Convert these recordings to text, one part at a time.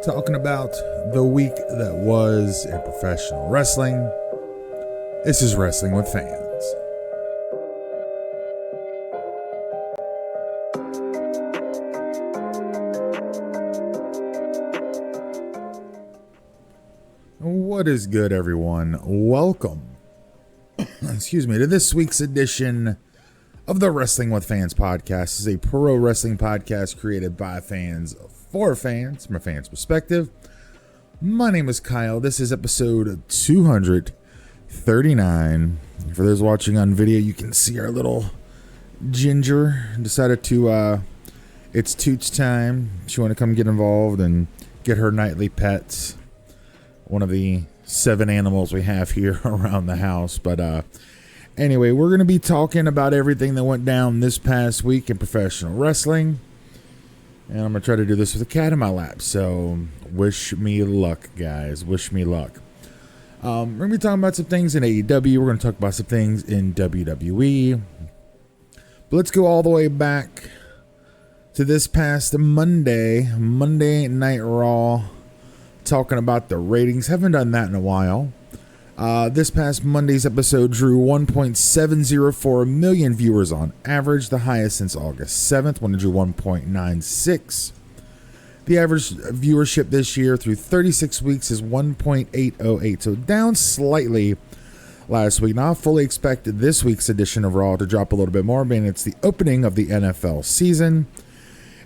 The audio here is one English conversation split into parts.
talking about the week that was in professional wrestling. This is Wrestling with Fans. What is good, everyone? Welcome, to this week's edition of the Wrestling with Fans podcast. This is a pro wrestling podcast created by fans for fans, from a fan's perspective. My name is Kyle. This is episode 239. For those watching on video, you can see our little Ginger decided to, it's Toots time. She want to come get involved and get her nightly pets. One of the 7 animals we have here around the house. But anyway, we're going to be talking about everything that went down this past week in professional wrestling. And I'm going to try to do this with a cat in my lap. So wish me luck, guys. Wish me luck. We're going to be talking about some things in AEW. We're going to talk about some things in WWE. But let's go all the way back to this past Monday Night Raw. Talking about the ratings. Haven't done that in a while. This past Monday's episode drew 1.704 million viewers on average, the highest since August 7th, when it drew 1.96. The average viewership this year through 36 weeks is 1.808, so down slightly last week. Now I fully expect this week's edition of Raw to drop a little bit more, being it's the opening of the NFL season.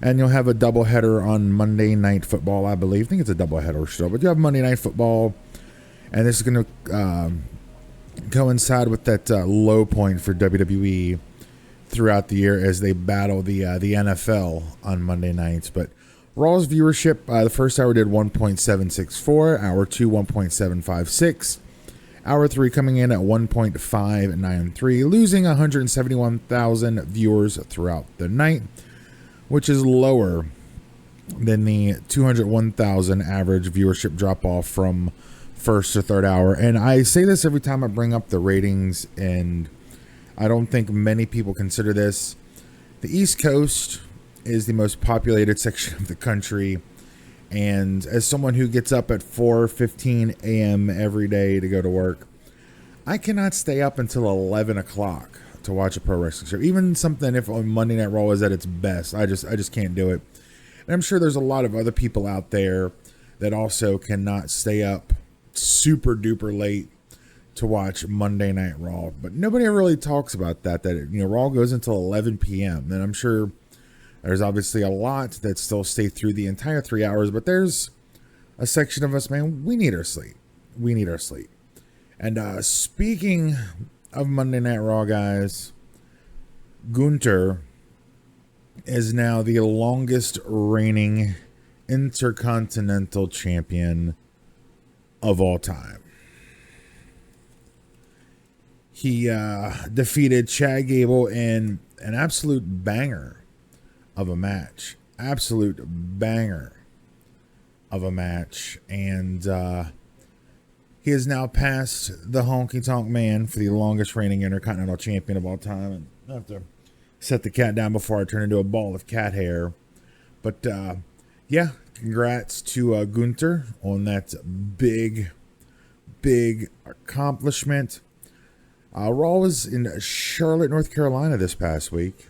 And you'll have a doubleheader on Monday Night Football, I believe. I think it's a doubleheader still, but you have Monday Night Football. And this is going to coincide with that low point for WWE throughout the year as they battle the NFL on Monday nights. But Raw's viewership, the first hour did 1.764, hour 2, 1.756, hour 3 coming in at 1.593, losing 171,000 viewers throughout the night, which is lower than the 201,000 average viewership drop-off from first to third hour. And I say this every time I bring up the ratings, and I don't think many people consider this. The East Coast is the most populated section of the country, and as someone who gets up at 4:15 a.m. every day to go to work, I cannot stay up until 11 o'clock to watch a pro wrestling show. Even something if on Monday Night Raw is at its best, I just can't do it. And I'm sure there's a lot of other people out there that also cannot stay up super duper late to watch Monday Night Raw. But nobody ever really talks about that Raw goes until 11 p.m. And I'm sure there's obviously a lot that still stay through the entire 3 hours, but there's a section of us, man, we need our sleep. And speaking of Monday Night Raw, guys, Gunther is now the longest reigning Intercontinental Champion of all time. He defeated Chad Gable in an absolute banger of a match. And he has now passed the Honky Tonk Man for the longest reigning Intercontinental Champion of all time. And I have to set the cat down before I turn into a ball of cat hair. But yeah, congrats to Gunther on that big accomplishment. Raw was in Charlotte, North Carolina this past week.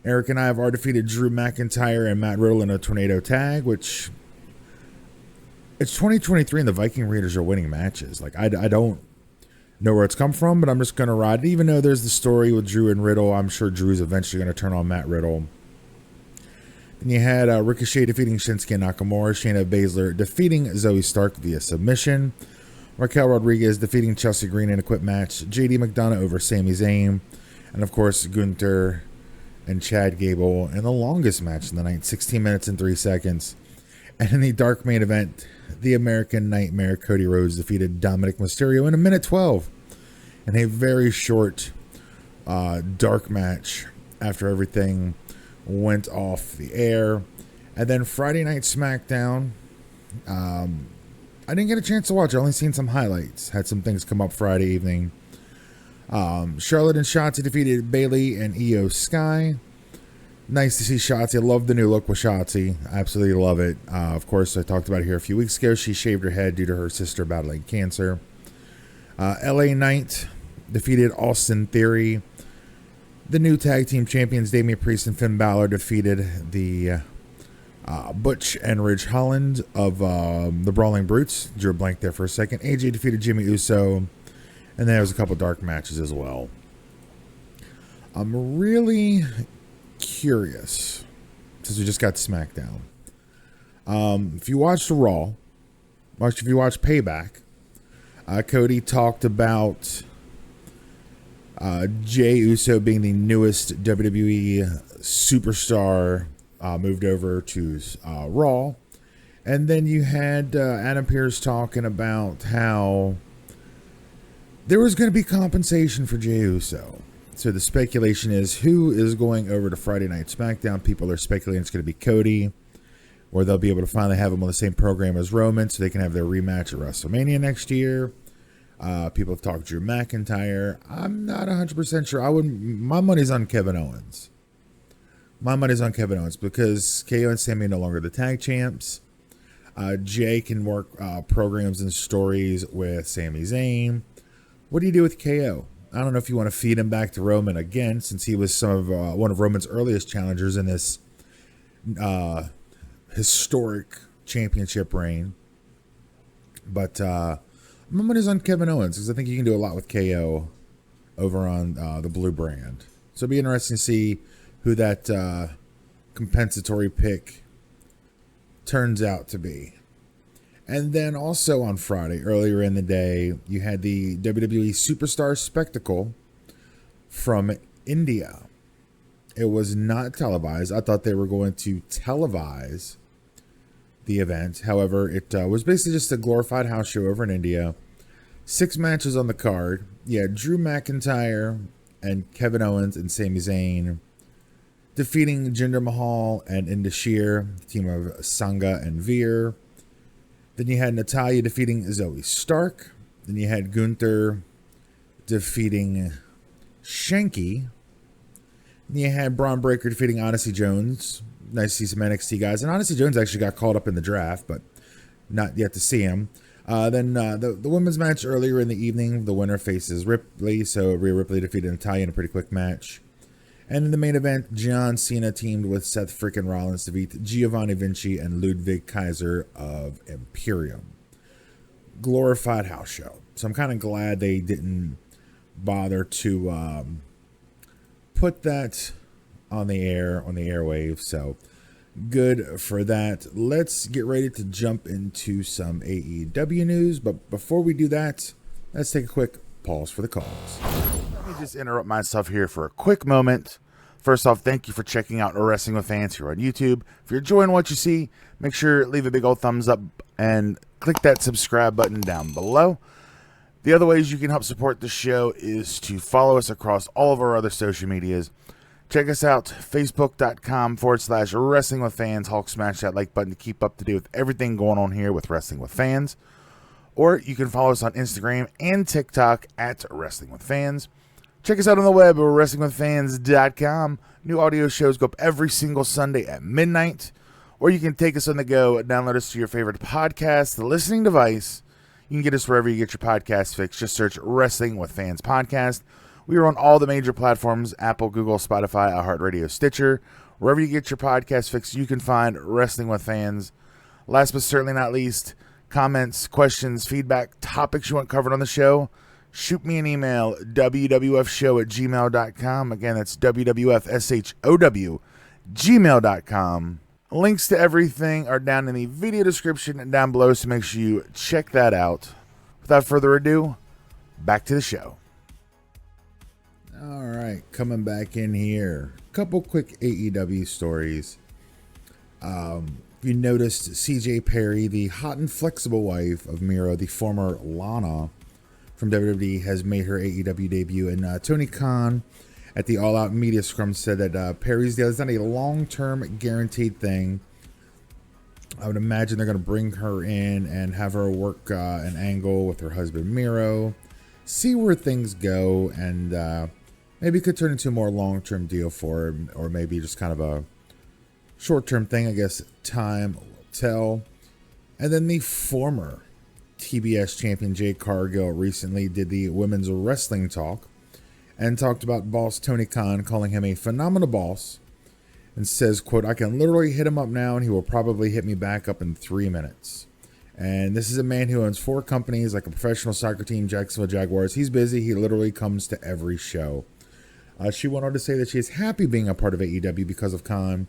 Eric and I have defeated Drew McIntyre and Matt Riddle in a tornado tag, which it's 2023 and the Viking Raiders are winning matches. Like, I don't know where it's come from, but I'm just going to ride it. Even though there's the story with Drew and Riddle, I'm sure Drew's eventually going to turn on Matt Riddle. Then you had Ricochet defeating Shinsuke Nakamura, Shayna Baszler defeating Zoe Stark via submission, Raquel Rodriguez defeating Chelsea Green in a quick match, JD McDonough over Sami Zayn, and of course Gunther and Chad Gable in the longest match in the night, 16 minutes and 3 seconds. And in the dark main event, the American Nightmare Cody Rhodes defeated Dominic Mysterio in 1:12 in a very short dark match after everything went off the air. And then Friday Night SmackDown, I didn't get a chance to watch. I only seen some highlights. Had some things come up Friday evening. Charlotte and Shotzi defeated Bayley and Io Sky. Nice to see Shotzi. I love the new look with Shotzi. I absolutely love it. Of course, I talked about it here a few weeks ago. She shaved her head due to her sister battling cancer. LA Knight defeated Austin Theory. The new tag team champions Damian Priest and Finn Balor defeated the Butch and Ridge Holland of the Brawling Brutes. Drew a blank there for a second. AJ defeated Jimmy Uso. And then there was a couple dark matches as well. I'm really curious, since we just got SmackDown. If you watched the Raw, if you watched Payback, Cody talked about Jey Uso being the newest WWE superstar, moved over to Raw. And then you had Adam Pearce talking about how there was going to be compensation for Jey Uso. So the speculation is who is going over to Friday Night SmackDown. People are speculating it's going to be Cody, or they'll be able to finally have him on the same program as Roman so they can have their rematch at WrestleMania next year. People have talked Drew McIntyre. I'm not 100% sure. My money's on Kevin Owens. My money's on Kevin Owens because KO and Sami are no longer the tag champs. Jay can work programs and stories with Sami Zayn. What do you do with KO? I don't know if you want to feed him back to Roman again, since he was one of Roman's earliest challengers in this historic championship reign. But my money's on Kevin Owens because I think you can do a lot with KO over on the Blue brand. So it'll be interesting to see who that compensatory pick turns out to be. And then also on Friday, earlier in the day, you had the WWE Superstar Spectacle from India. It was not televised. I thought they were going to televise the event. However, it was basically just a glorified house show over in India. 6 matches on the card. Yeah, Drew McIntyre and Kevin Owens and Sami Zayn defeating Jinder Mahal and Indus Sher, the team of Sangha and Veer. Then you had Natalya defeating Zoe Stark. Then you had Gunther defeating Shanky. Then you had Braun Breaker defeating Odyssey Jones. Nice to see some NXT guys. And Odyssey Jones actually got called up in the draft, but not yet to see him. Then the women's match earlier in the evening, the winner faces Ripley. So Rhea Ripley defeated Natalya in a pretty quick match. And in the main event, John Cena teamed with Seth freaking Rollins to beat Giovanni Vinci and Ludwig Kaiser of Imperium. Glorified house show. So I'm kind of glad they didn't bother to put that on the airwaves. So good for that. Let's get ready to jump into some AEW news. But before we do that, let's take a quick pause for the calls. Let me just interrupt myself here for a quick moment. First off, thank you for checking out Wrestling with Fans here on YouTube. If you're enjoying what you see, make sure to leave a big old thumbs up and click that subscribe button down below. The other ways you can help support the show is to follow us across all of our other social medias. Check us out, facebook.com/Wrestling with Fans. Hulk smash that like button to keep up to date with everything going on here with Wrestling with Fans. Or you can follow us on Instagram and TikTok at Wrestling with Fans. Check us out on the web at WrestlingWithFans.com. New audio shows go up every single Sunday at midnight. Or you can take us on the go and download us to your favorite podcast, the listening device. You can get us wherever you get your podcast fix. Just search Wrestling with Fans Podcast. We are on all the major platforms, Apple, Google, Spotify, iHeartRadio, Stitcher. Wherever you get your podcast fix, you can find Wrestling with Fans. Last but certainly not least, comments, questions, feedback, topics you want covered on the show, shoot me an email, wwfshow@gmail.com. Again, that's wwfshow@gmail.com. Links to everything are down in the video description and down below, so make sure you check that out. Without further ado, back to the show. All right, coming back in here. Couple quick AEW stories. You noticed CJ Perry, the hot and flexible wife of Miro, the former Lana from WWE, has made her AEW debut. And Tony Khan at the All Out Media Scrum said that Perry's deal is not a long-term guaranteed thing. I would imagine they're going to bring her in and have her work an angle with her husband Miro, see where things go, and maybe could turn into a more long-term deal for him, or maybe just kind of a short-term thing. I guess time will tell. And then the former TBS champion Jade Cargill recently did the women's wrestling talk and talked about boss Tony Khan, calling him a phenomenal boss, and says, quote, "I can literally hit him up now and he will probably hit me back up in 3 minutes." And this is a man who owns 4 companies, like a professional soccer team, Jacksonville Jaguars. He's busy. He literally comes to every show. She went on to say that she is happy being a part of AEW because of Khan.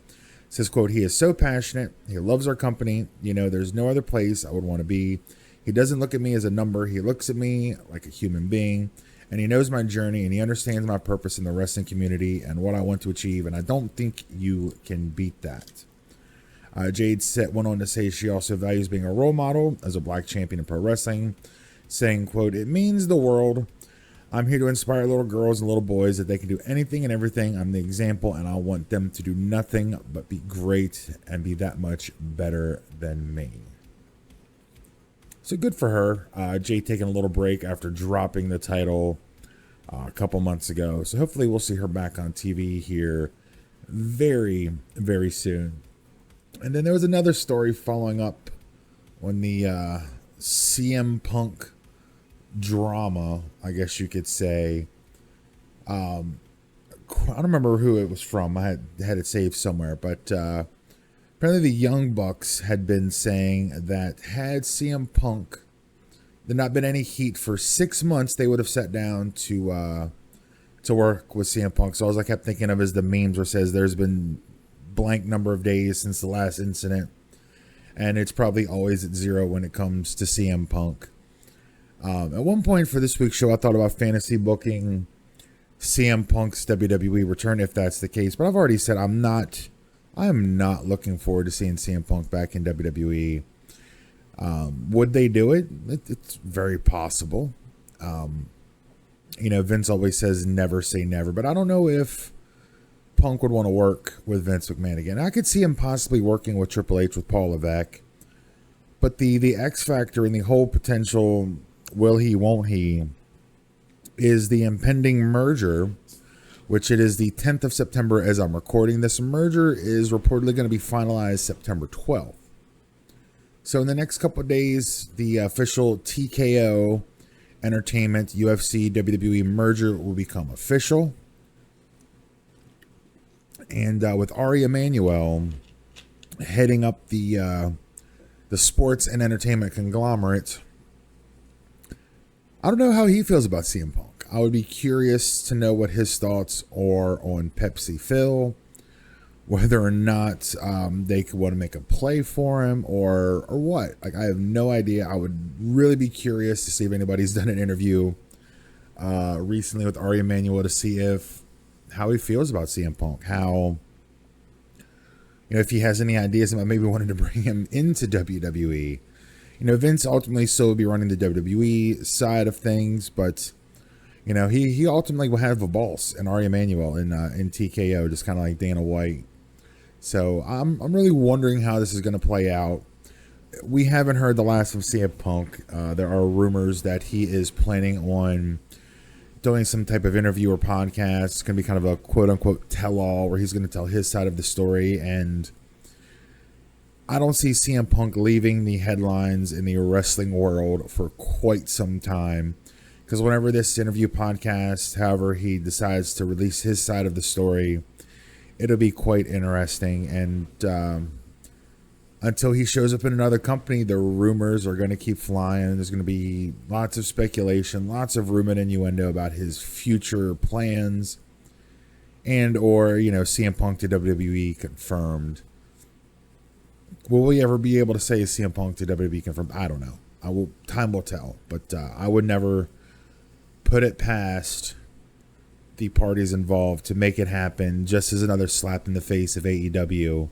Says, quote, "He is so passionate. He loves our company. You know, there's no other place I would want to be. He doesn't look at me as a number. He looks at me like a human being. And he knows my journey, and he understands my purpose in the wrestling community and what I want to achieve. And I don't think you can beat that." Jade went on to say she also values being a role model as a black champion in pro wrestling, saying, quote, "It means the world. I'm here to inspire little girls and little boys that they can do anything and everything. I'm the example, and I want them to do nothing but be great and be that much better than me." So good for her. Jade taking a little break after dropping the title a couple months ago. So hopefully we'll see her back on TV here very, very soon. And then there was another story following up on the CM Punk drama, I guess you could say. I don't remember who it was from. I had it saved somewhere, but apparently the Young Bucks had been saying that had CM Punk there not been any heat for 6 months, they would have sat down to work with CM Punk. So all I kept thinking of is the memes where it says there's been blank number of days since the last incident, and it's probably always at 0 when it comes to CM Punk. At one point for this week's show, I thought about fantasy booking CM Punk's WWE return if that's the case, but I've already said I am not looking forward to seeing CM Punk back in WWE. Would they do it? It's very possible. Vince always says never say never, but I don't know if Punk would want to work with Vince McMahon again. I could see him possibly working with Triple H with Paul Levesque, but the X factor and the whole potential will he, won't he, is the impending merger, which it is the 10th of September as I'm recording. This merger is reportedly going to be finalized September 12th. So in the next couple of days, the official TKO Entertainment UFC WWE merger will become official. And with Ari Emanuel heading up the sports and entertainment conglomerate, I don't know how he feels about CM Punk. I would be curious to know what his thoughts are on Pepsi Phil, whether or not they could want to make a play for him or what. Like, I have no idea. I would really be curious to see if anybody's done an interview recently with Ari Emanuel to see how he feels about CM Punk, how, if he has any ideas about maybe wanting to bring him into WWE. Vince ultimately still will be running the WWE side of things, but he ultimately will have a boss in Ari Emanuel in TKO, just kind of like Dana White. So I'm really wondering how this is going to play out. We haven't heard the last of CM Punk. There are rumors that he is planning on doing some type of interview or podcast. It's going to be kind of a quote-unquote tell-all where he's going to tell his side of the story. And I don't see CM Punk leaving the headlines in the wrestling world for quite some time. Because whenever this interview podcast, however he decides to release his side of the story, it'll be quite interesting. And until he shows up in another company, the rumors are going to keep flying. There's going to be lots of speculation, lots of rumor and innuendo about his future plans and or, CM Punk to WWE confirmed. Will we ever be able to say CM Punk to WWE confirmed? I don't know. Time will tell. But I would never put it past the parties involved to make it happen, just as another slap in the face of AEW.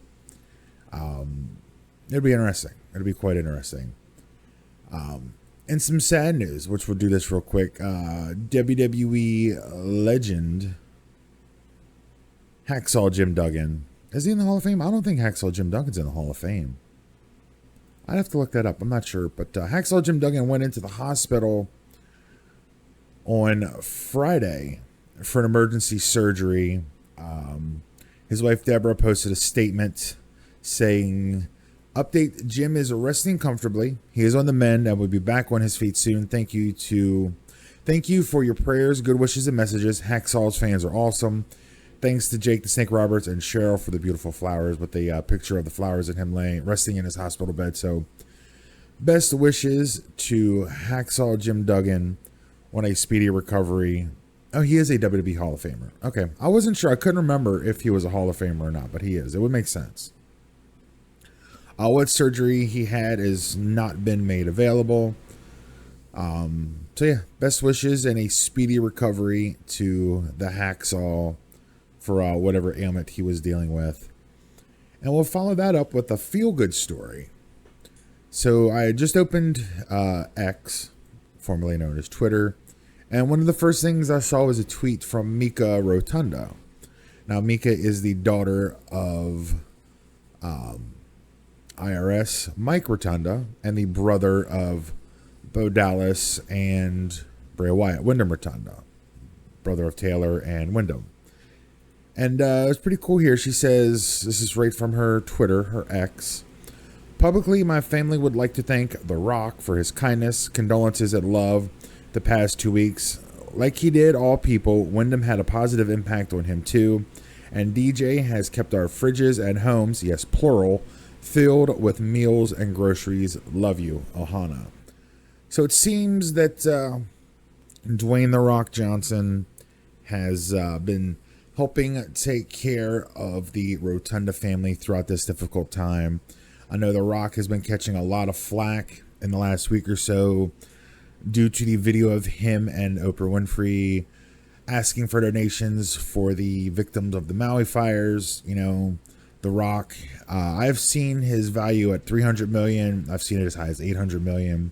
It'll be interesting. It'll be quite interesting. And some sad news, which we'll do this real quick. WWE legend Hacksaw Jim Duggan. Is he in the Hall of Fame? I don't think Hacksaw Jim Duggan's in the Hall of Fame. I'd have to look that up. I'm not sure. But Hacksaw Jim Duggan went into the hospital on Friday for an emergency surgery. His wife Deborah posted a statement saying, "Update: Jim is resting comfortably. He is on the mend and will be back on his feet soon. Thank you for your prayers, good wishes, and messages. Hacksaw's fans are awesome. Thanks to Jake the Snake Roberts and Cheryl for the beautiful flowers," with the picture of the flowers and him resting in his hospital bed. So, best wishes to Hacksaw Jim Duggan on a speedy recovery. Oh, he is a WWE Hall of Famer. Okay. I wasn't sure. I couldn't remember if he was a Hall of Famer or not, but he is. It would make sense. What surgery he had has not been made available. So yeah, best wishes and a speedy recovery to the Hacksaw for whatever ailment he was dealing with. And we'll follow that up with a feel-good story. So I just opened X, formerly known as Twitter, and one of the first things I saw was a tweet from Mika Rotunda. Now, Mika is the daughter of IRS Mike Rotunda and the brother of Bo Dallas and Bray Wyatt, Wyndham Rotunda, brother of Taylor and Wyndham. And it's pretty cool here. She says, this is right from her Twitter, her X. "Publicly, my family would like to thank The Rock for his kindness, condolences, and love the past 2 weeks. Like he did all people, Wyndham had a positive impact on him too. And DJ has kept our fridges and homes, yes, plural, filled with meals and groceries. Love you, Ohana." So it seems that Dwayne The Rock Johnson has been helping take care of the Rotunda family throughout this difficult time. I know The Rock has been catching a lot of flack in the last week or so due to the video of him and Oprah Winfrey asking for donations for the victims of the Maui fires. You know, The Rock, I've seen his value at $300 million. I've seen it as high as $800 million.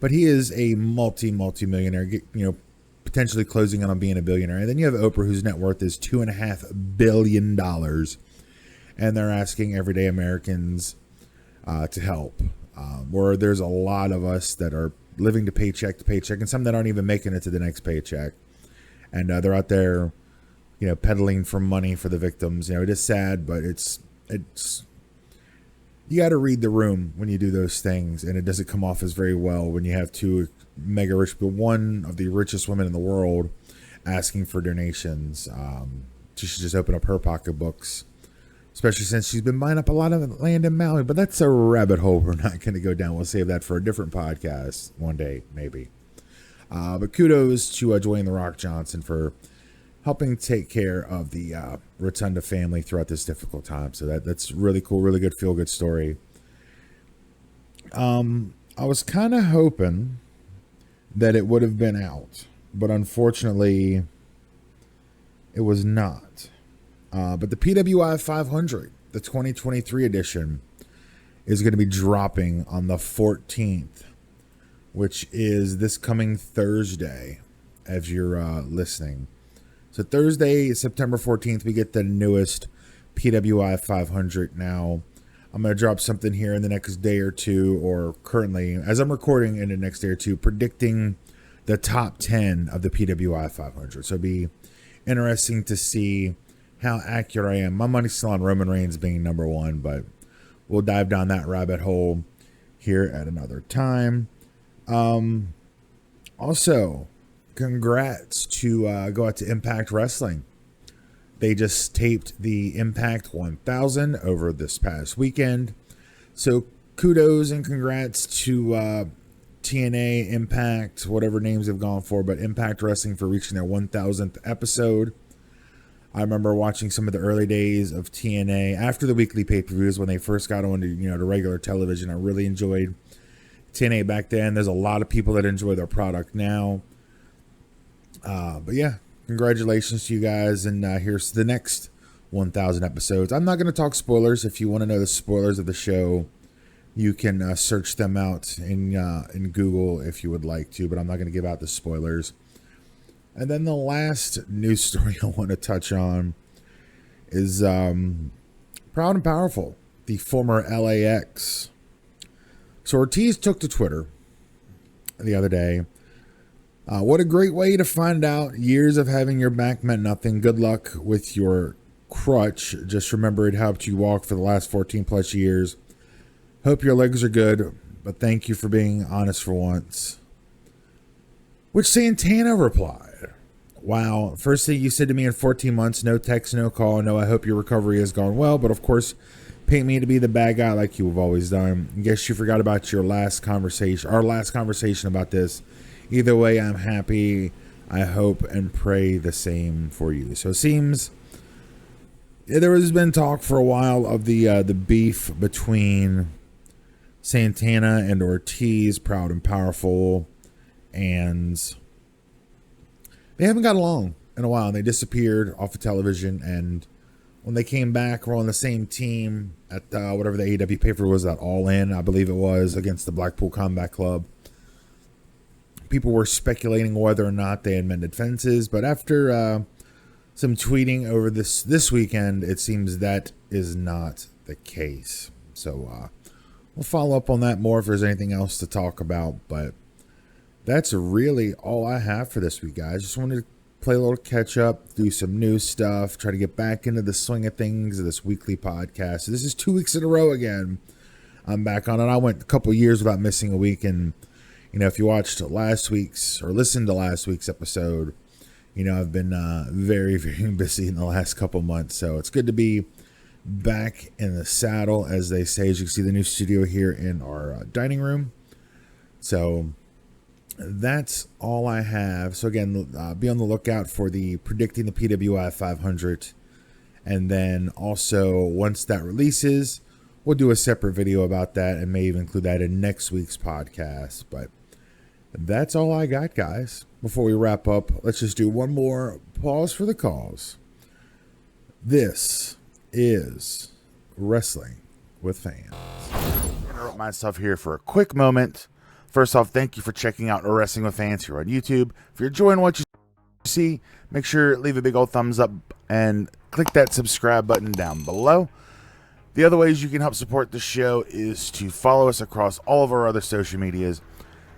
But he is a multi-millionaire, you know, potentially closing in on being a billionaire. And then you have Oprah, whose net worth is $2.5 billion. And they're asking everyday Americans to help. Where there's a lot of us that are living to paycheck, and some that aren't even making it to the next paycheck. And they're out there, you know, peddling for money for the victims. You know, it is sad, but it's you got to read the room when you do those things, and it doesn't come off as very well when you have two mega rich people, one of the richest women in the world, asking for donations. She should just open up her pocketbooks, especially since she's been buying up a lot of land in Maui. But that's a rabbit hole we're not going to go down. We'll save that for a different podcast one day, maybe. But kudos to Dwayne The Rock Johnson for helping take care of the Rotunda family throughout this difficult time. So that's really cool, really good, feel-good story. I was kind of hoping that it would have been out, but unfortunately, it was not. But the PWI 500, the 2023 edition, is going to be dropping on the 14th, which is this coming Thursday, as you're listening. So Thursday, September 14th, we get the newest PWI 500. Now, I'm going to drop something here in the next day or two, or currently, as I'm recording in the next day or two, predicting the top 10 of the PWI 500. So it'll be interesting to see how accurate I am. My money's still on Roman Reigns being number one, but we'll dive down that rabbit hole here at another time. Also, congrats to go out to Impact Wrestling. They just taped the Impact 1000 over this past weekend. So kudos and congrats to TNA, Impact, whatever names they've gone for, but Impact Wrestling for reaching their 1000th episode. I remember watching some of the early days of TNA after the weekly pay-per-views when they first got on to regular television. I really enjoyed TNA back then. There's a lot of people that enjoy their product now. But yeah, congratulations to you guys, and here's the next 1,000 episodes. I'm not going to talk spoilers. If you want to know the spoilers of the show, you can search them out in Google if you would like to, but I'm not going to give out the spoilers. And then the last news story I want to touch on is Proud and Powerful, the former LAX. So Ortiz took to Twitter the other day, What a great way to find out years of having your back meant nothing. Good luck with your crutch. Just remember it helped you walk for the last 14 plus years. Hope your legs are good, but thank you for being honest for once. Which Santana replied, wow, first thing you said to me in 14 months, no text, no call, no, I hope your recovery has gone well, but of course, paint me to be the bad guy like you have always done. I guess you forgot about our last conversation about this. Either way, I'm happy. I hope and pray the same for you. So it seems there has been talk for a while of the beef between Santana and Ortiz, Proud and Powerful, and they haven't got along in a while. They disappeared off of television, and when they came back, we're on the same team at whatever the AEW pay-per-view was, that All In, I believe it was, against the Blackpool Combat Club. People were speculating whether or not they had mended fences, but after some tweeting over this weekend, it seems that is not the case. So we'll follow up on that more if there's anything else to talk about, but that's really all I have for this week, guys. Just wanted to play a little catch up, do some new stuff, try to get back into the swing of things of this weekly podcast. So this is 2 weeks in a row again. I'm back on it. I went a couple years without missing a week, and if you watched last week's or listened to last week's episode, I've been very, very busy in the last couple months. So it's good to be back in the saddle, as they say. As you can see, the new studio here in our dining room. So that's all I have. So again, be on the lookout for the Predicting the PWI 500. And then also, once that releases, we'll do a separate video about that and may even include that in next week's podcast. But that's all I got, guys. Before we wrap up, let's just do one more pause for the cause. This is Wrestling with Fans. I'm going to interrupt myself here for a quick moment. First off, thank you for checking out Wrestling with Fans here on YouTube. If you're enjoying what you see, make sure to leave a big old thumbs up and click that subscribe button down below. The other ways you can help support the show is to follow us across all of our other social medias.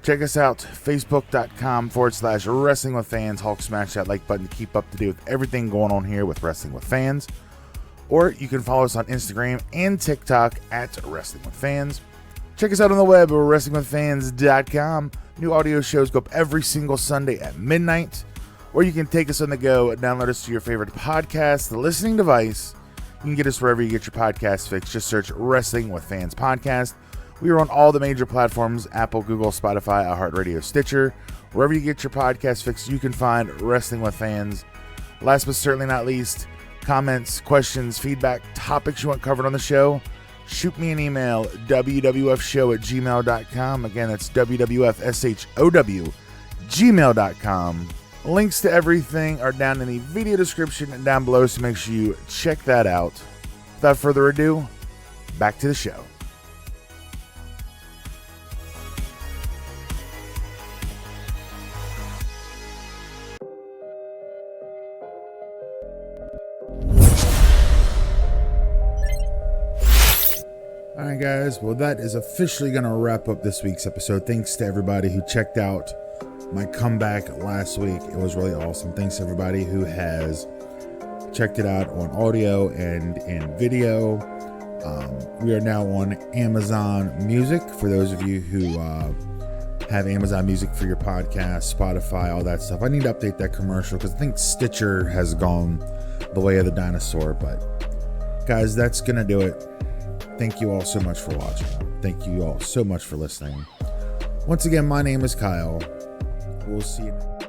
Check us out, facebook.com/Wrestling with Fans. Hulk smash that like button to keep up to date with everything going on here with Wrestling with Fans. Or you can follow us on Instagram and TikTok at Wrestling with Fans. Check us out on the web at WrestlingWithFans.com. New audio shows go up every single Sunday at midnight. Or you can take us on the go, download us to your favorite podcast, the listening device. You can get us wherever you get your podcast fix. Just search Wrestling with Fans Podcast. We are on all the major platforms: Apple, Google, Spotify, iHeartRadio, Stitcher. Wherever you get your podcast fix, you can find Wrestling with Fans. Last but certainly not least, comments, questions, feedback, topics you want covered on the show, shoot me an email, wwfshow@gmail.com. Again, that's wwfshow@gmail.com. Links to everything are down in the video description and down below, so make sure you check that out. Without further ado, back to the show. Alright guys, well that is officially going to wrap up this week's episode. Thanks to everybody who checked out my comeback last week. It was really awesome. Thanks to everybody who has checked it out on audio and in video. We are now on Amazon Music. For those of you who have Amazon Music for your podcast, Spotify, all that stuff. I need to update that commercial because I think Stitcher has gone the way of the dinosaur. But guys, that's going to do it. Thank you all so much for watching. Thank you all so much for listening. Once again, my name is Kyle. We'll see you next time.